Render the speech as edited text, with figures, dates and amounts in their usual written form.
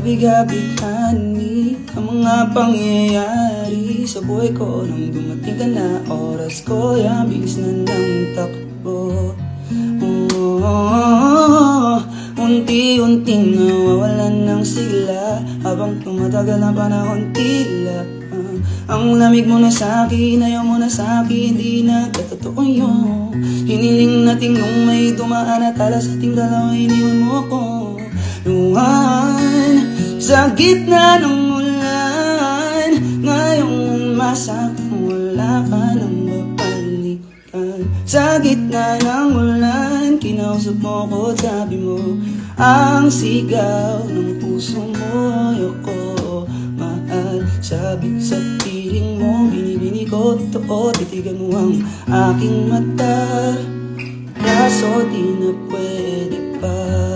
Gabi-gabi honey, ang mga pangyayari sa buhay ko nang dumating ka na. Oras ko, yung bilis na ng takbo. Unti-unting nawawalan ng sigla habang tumatagal ang panahon tila ang lamig mo na sa'kin, ayaw mo na sa'kin, di na katotoo yun. Hiniling natin nung may dumaan at tala sa ating dalawa, iniwan mo ako. Luhan sa gitna ng ulan, ngayong umasa kung wala ka nang babalikan. Sa gitna ng ulan, kinausap mo ko, sabi mo ang sigaw ng puso mo, ayoko mahal. Sabi sa piling mo, binibini ko totoo, titigan mo ang aking mata, kaso di na pwede pa.